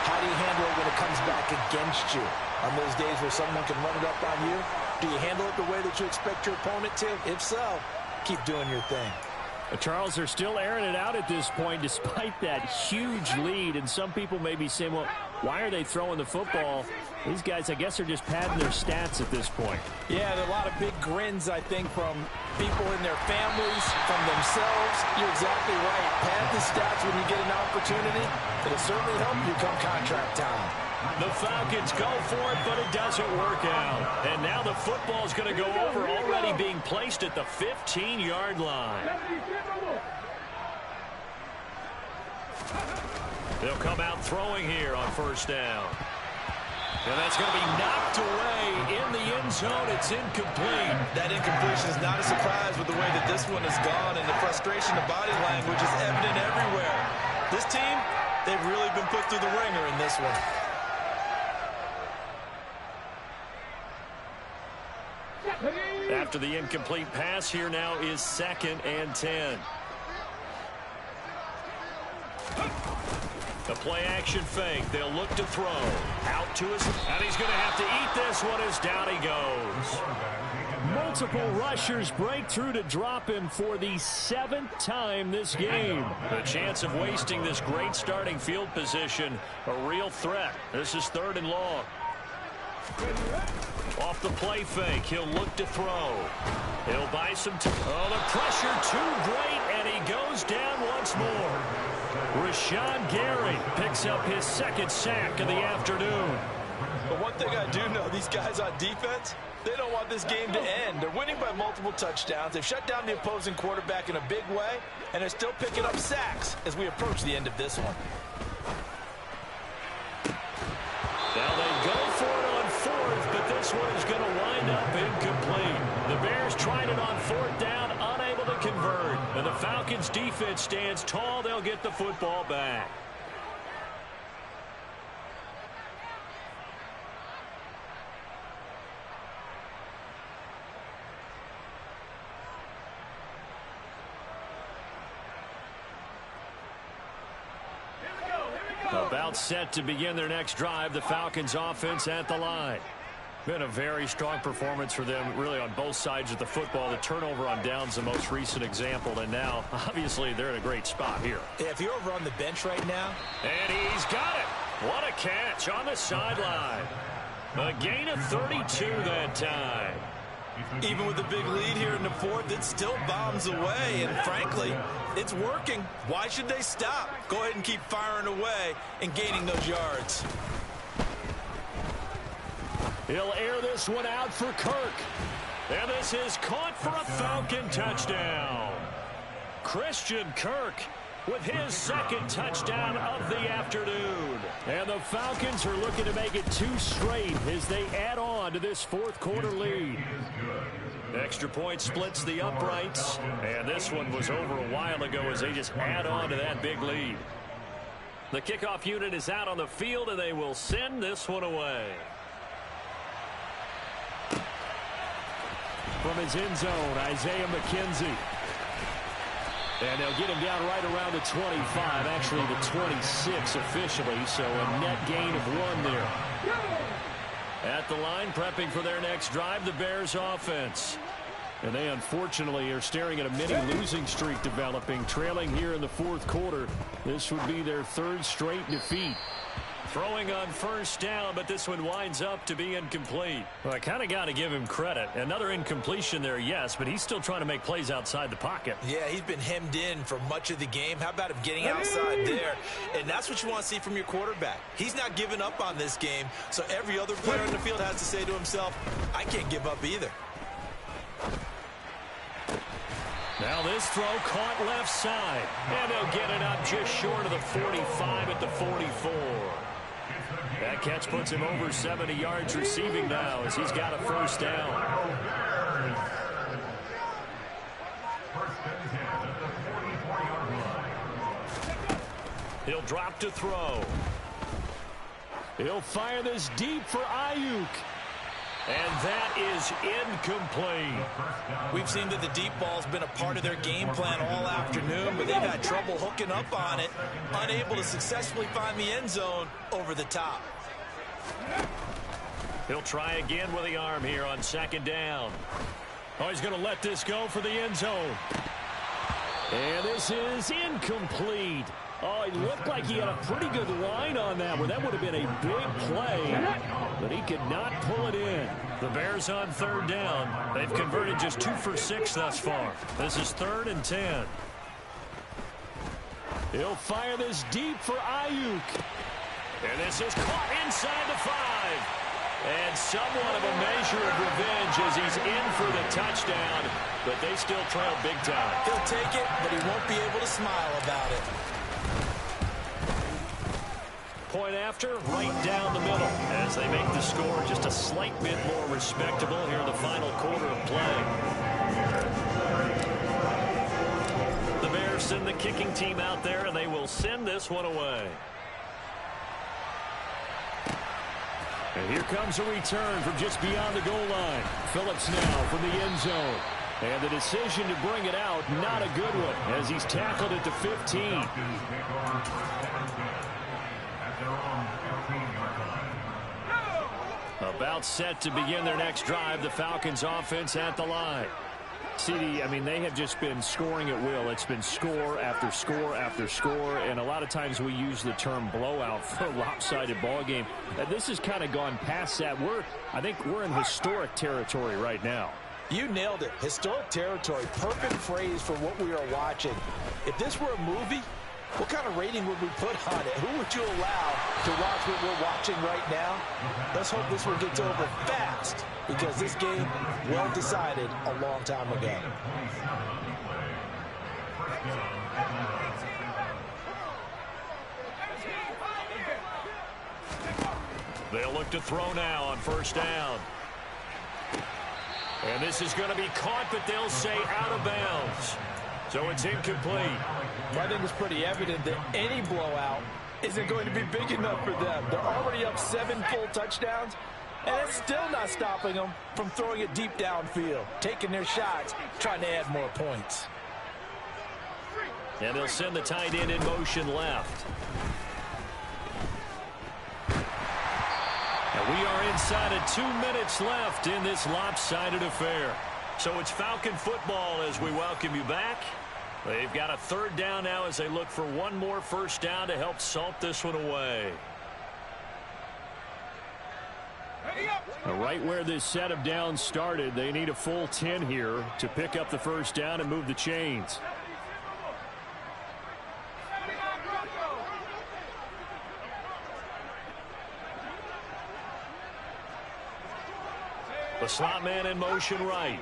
[SPEAKER 3] how do you handle it when it comes back against you? On those days where someone can run it up on you, do you handle it the way that you expect your opponent to? If so, keep doing your thing.
[SPEAKER 2] Charles, they're still airing it out at this point despite that huge lead. And some people may be saying, well, why are they throwing the football? These guys, I guess, are just padding their stats at this point.
[SPEAKER 3] Yeah, there are a lot of big grins, I think, from people in their families, from themselves. You're exactly right. Pad the stats when you get an opportunity. It'll certainly help you come contract time.
[SPEAKER 1] The Falcons go for it, but it doesn't work out. And now the football's going to go over, already being placed at the 15-yard line. They'll come out throwing here on first down. And that's going to be knocked away in the end zone. It's incomplete.
[SPEAKER 3] That incompletion is not a surprise with the way that this one has gone, and the frustration of body language is evident everywhere. This team, they've really been put through the ringer in this one.
[SPEAKER 1] After the incomplete pass, here now is 2nd and 10. The play-action fake. They'll look to throw. Out to his... And he's going to have to eat this one as down he goes.
[SPEAKER 2] Multiple rushers break through to drop him for the 7th time this game.
[SPEAKER 1] The chance of wasting this great starting field position, a real threat. This is 3rd and long. Off the play fake, he'll look to throw. He'll buy some time. Oh, the pressure too great, and he goes down once more. Rashawn Gary picks up his 2nd sack of the afternoon.
[SPEAKER 3] But one thing I do know, these guys on defense, they don't want this game to end. They're winning by multiple touchdowns. They've shut down the opposing quarterback in a big way, and they're still picking up sacks as we approach the end of this one.
[SPEAKER 1] Now they go for it on 4th, but this one is going to wind up incomplete. The Bears tried it on 4th down, unable to convert. And the Falcons defense stands tall. They'll get the football back. About set to begin their next drive, the Falcons offense at the line. Been a very strong performance for them, really, on both sides of the football. The turnover on downs, the most recent example, and now, obviously, they're in a great spot here.
[SPEAKER 3] Yeah, if you're over on the bench right now.
[SPEAKER 1] And he's got it. What a catch on the sideline. A gain of 32 that time.
[SPEAKER 3] Even with the big lead here in the 4th, it still bombs away, and frankly, it's working. Why should they stop? Go ahead and keep firing away and gaining those yards.
[SPEAKER 2] He'll air this one out for Kirk.
[SPEAKER 1] And this is caught for a Falcon touchdown. Christian Kirk with his 2nd touchdown of the afternoon.
[SPEAKER 2] And the Falcons are looking to make it 2 straight as they add on to this 4th quarter lead.
[SPEAKER 1] Extra point splits the uprights. And this one was over a while ago as they just add on to that big lead. The kickoff unit is out on the field, and they will send this one away.
[SPEAKER 2] From his end zone, Isaiah McKenzie. And they'll get him down right around the 25, actually the 26 officially, so a net gain of 1 there.
[SPEAKER 1] At the line, prepping for their next drive, the Bears offense.
[SPEAKER 2] And they unfortunately are staring at a mini losing streak developing, trailing here in the 4th quarter. This would be their 3rd straight defeat.
[SPEAKER 1] Throwing on first down, but this one winds up to be incomplete.
[SPEAKER 2] Well, I kind of got to give him credit. Another incompletion there, yes, but he's still trying to make plays outside the pocket.
[SPEAKER 3] Yeah, he's been hemmed in for much of the game. How about him getting outside there? And that's what you want to see from your quarterback. He's not giving up on this game, so every other player in the field has to say to himself, I can't give up either.
[SPEAKER 1] Now this throw caught left side, and they'll get it up just short of the 45 at the 44. That catch puts him over 70 yards receiving now as he's got a first down. He'll drop to throw.
[SPEAKER 2] He'll fire this deep for Ayuk.
[SPEAKER 1] And that is incomplete.
[SPEAKER 3] We've seen that the deep ball's been a part of their game plan all afternoon, but they've had trouble hooking up on it, unable to successfully find the end zone over the top.
[SPEAKER 1] He'll try again with the arm here on 2nd down.
[SPEAKER 2] Oh, he's going to let this go for the end zone. And this is incomplete. Oh, he looked like he had a pretty good line on that one. That would have been a big play, but he could not pull it in.
[SPEAKER 1] The Bears on 3rd down. They've converted just 2 for 6 thus far. This is 3rd and 10.
[SPEAKER 2] He'll fire this deep for Ayuk.
[SPEAKER 1] And this is caught inside the 5. And somewhat of a measure of revenge as he's in for the touchdown, but they still trail big time.
[SPEAKER 3] He'll take it, but he won't be able to smile about it.
[SPEAKER 1] Point after, right down the middle, as they make the score just a slight bit more respectable here in the final quarter of play. The Bears send the kicking team out there, and they will send this one away.
[SPEAKER 2] And here comes a return from just beyond the goal line. Phillips now from the end zone. And the decision to bring it out, not a good one, as he's tackled at the 15. About set to begin their next drive, the Falcons offense at the line. CD, I mean, they have just been scoring at will. It's been score after score after score, and a lot of times we use the term blowout for a lopsided ball game. This has kind of gone past that. I think we're in historic territory right now.
[SPEAKER 3] You nailed it. Historic territory. Perfect phrase for what we are watching. If this were a movie, what kind of rating would we put on it? Who would you allow to watch what we're watching right now? Let's hope this one gets over fast, because this game well decided a long time ago.
[SPEAKER 1] They'll look to throw now on first down. And this is going to be caught, but they'll say out of bounds. So it's incomplete.
[SPEAKER 3] I think it's pretty evident that any blowout isn't going to be big enough for them. They're already up 7 full touchdowns, and it's still not stopping them from throwing it deep downfield, taking their shots, trying to add more points.
[SPEAKER 1] And they'll send the tight end in motion left. And we are inside of 2 minutes left in this lopsided affair. So it's Falcon football as we welcome you back. They've got a third down now as they look for one more first down to help salt this one away.
[SPEAKER 2] Right where this set of downs started, they need a full 10 here to pick up the first down and move the chains.
[SPEAKER 1] The slot man in motion right.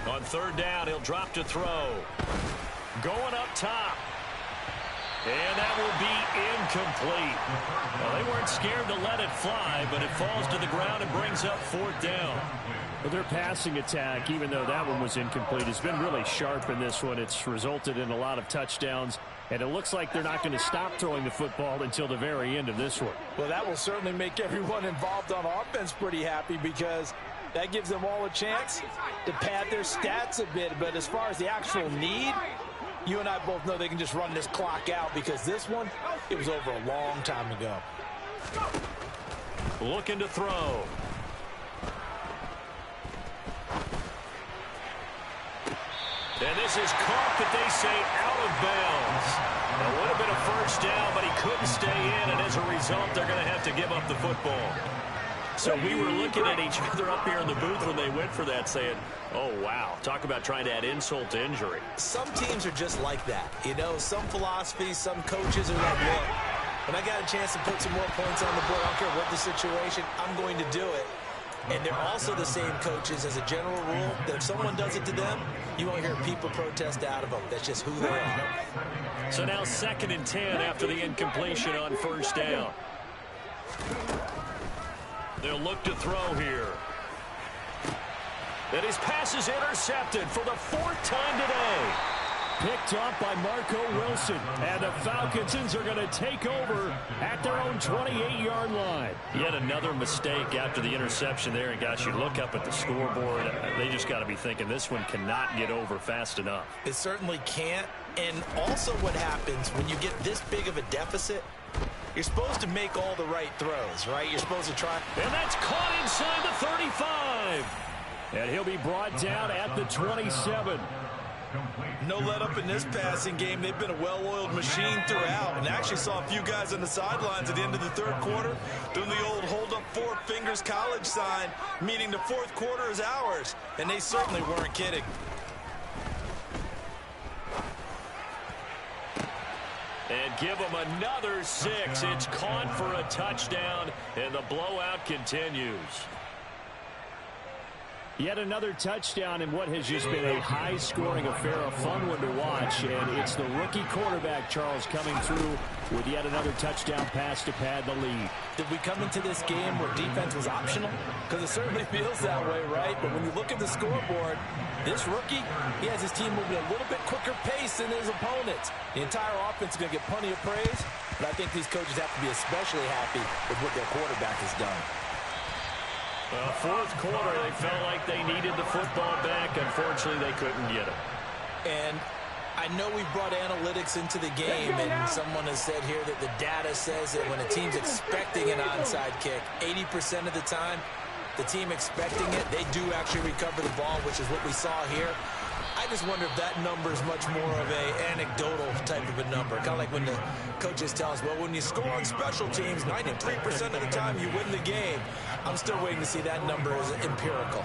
[SPEAKER 1] On third down, he'll drop to throw. Going up top. And that will be incomplete. Well, they weren't scared to let it fly, but it falls to the ground and brings up fourth down.
[SPEAKER 2] Well, their passing attack, even though that one was incomplete, has been really sharp in this one. It's resulted in a lot of touchdowns, and it looks like they're not going to stop throwing the football until the very end of this one.
[SPEAKER 3] Well, that will certainly make everyone involved on offense pretty happy, because that gives them all a chance to pad their stats a bit. But as far as the actual need, you and I both know they can just run this clock out, because this one, it was over a long time ago.
[SPEAKER 1] Looking to throw. And this is caught, but they say out of bounds. It would have been a first down, but he couldn't stay in, and as a result, they're going to have to give up the football. So we were looking at each other up here in the booth when they went for that, saying, oh, wow, talk about trying to add insult to injury.
[SPEAKER 3] Some teams are just like that. You know, some philosophies, some coaches are like, look, when I got a chance to put some more points on the board, I don't care what the situation, I'm going to do it. And they're also the same coaches, as a general rule, that if someone does it to them, you won't hear people protest out of them. That's just who they are.
[SPEAKER 1] So now 2nd and 10 after the incompletion on first down. They'll look to throw here. And his pass is intercepted for the 4th time today.
[SPEAKER 2] Picked off by Marco Wilson. And the Falcons are going to take over at their own 28-yard line.
[SPEAKER 1] Yet another mistake after the interception there. And, gosh, you look up at the scoreboard. They just got to be thinking this one cannot get over fast enough.
[SPEAKER 3] It certainly can't. And also what happens when you get this big of a deficit, you're supposed to make all the right throws, right? You're supposed to try.
[SPEAKER 1] And that's caught inside the 35.
[SPEAKER 2] And he'll be brought down at the 27.
[SPEAKER 3] No let up in this passing game. They've been a well-oiled machine throughout, and actually saw a few guys on the sidelines at the end of the third quarter doing the old hold up 4 fingers college sign, meaning the fourth quarter is ours, and they certainly weren't kidding.
[SPEAKER 1] And give him another 6. It's caught for a touchdown, and the blowout continues.
[SPEAKER 2] Yet another touchdown in what has just been a high-scoring affair, a fun one to watch. And it's the rookie quarterback, Charles, coming through with yet another touchdown pass to pad the lead.
[SPEAKER 3] Did we come into this game where defense was optional? Because it certainly feels that way, right? But when you look at the scoreboard, this rookie, he has his team moving at a little bit quicker pace than his opponents. The entire offense is going to get plenty of praise, but I think these coaches have to be especially happy with what their quarterback has done.
[SPEAKER 1] Well, fourth quarter, they felt like they needed the football back. Unfortunately, they couldn't get it.
[SPEAKER 3] And I know we brought analytics into the game, and someone has said here that the data says that when a team's expecting an onside kick, 80% of the time, the team expecting it, they do actually recover the ball, which is what we saw here. I just wonder if that number is much more of an anecdotal type of a number. Kind of like when the coaches tell us, well, when you score on special teams, 93% of the time you win the game. I'm still waiting to see that number as empirical.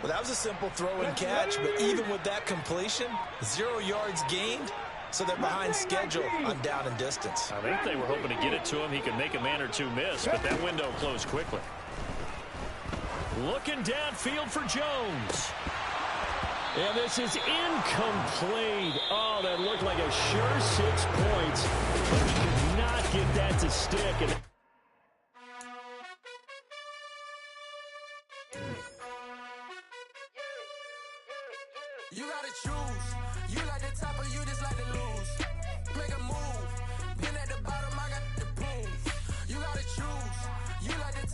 [SPEAKER 3] Well, that was a simple throw and catch, but even with that completion, 0 yards gained, so they're behind schedule on down and distance.
[SPEAKER 1] I think they were hoping to get it to him. He could make a man or two miss, but that window closed quickly. Looking downfield for Jones. And this is incomplete. Oh, that looked like a sure 6 points, but he could not get that to stick. And
[SPEAKER 6] you gotta choose. You like the top or you just like to lose. Make a move. Been at the bottom, I got